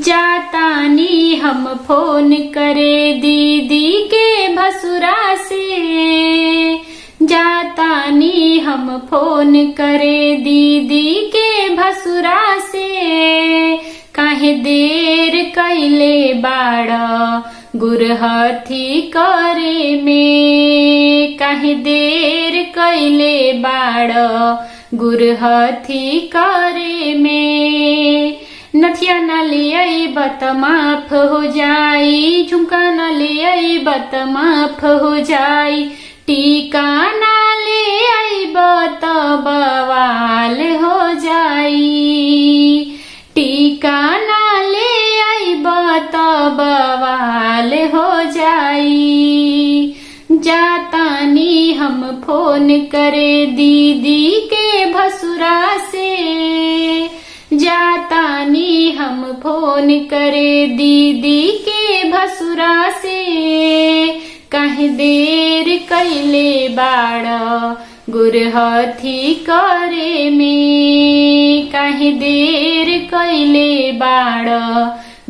जातानी हम फोन करे दीदी के भसुरा से, जातानी हम फोन करे दीदी के भसुरा से। काहे देर कैले बाड़ा गुरहथी करे में, काहे देर कैले बाड़ा गुरहथी करे में। नथिया न ले आई बत माफ हो जाई, झुमका न ले आई बत माफ हो जाई, टीका न ले आई बत बवाल हो जाई, टीका न ले आई बत बवाल हो जाई। जातानी हम फोन करे दीदी के भसुरा से, जातानी हम फोन करे दीदी के भसुरा से। काहे देर कैले बाड़ा गुरहथी करे में, काहे देर कैले बाड़ा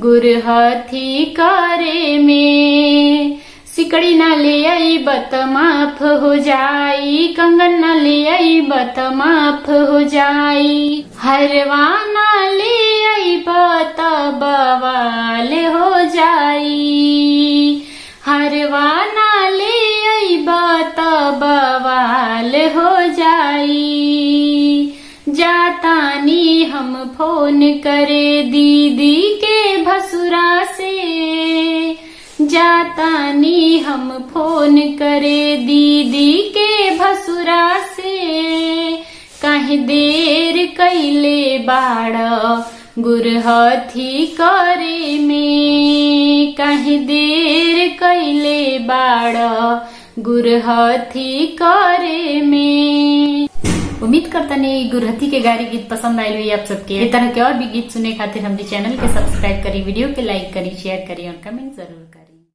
गुरहथी करे में। सिकड़ी न ले आई बत माफ हो जाई, कंगन न ले आई बत माफ हो जाई, हरवा न ले आई बत बवाल हो जाई, हरवा न ले आई बत बवाल हो जाई। जातानी हम फोन करे दीदी के भसुरा से, जातानी हम फोन करे दीदी के भसुरा से। काहे देर कैले बाड़ा गुरहथी करे में, काहे देर कैले बाड़ा गुरहथी करे में। उम्मीद करता नहीं गुरहथी के गारी गीत पसंद आये हुई आप सबके। इस तरह के और भी गीत सुनने खातिर हमारे चैनल के सब्सक्राइब करी, वीडियो के लाइक करी, शेयर करी और कमेंट जरूर करी।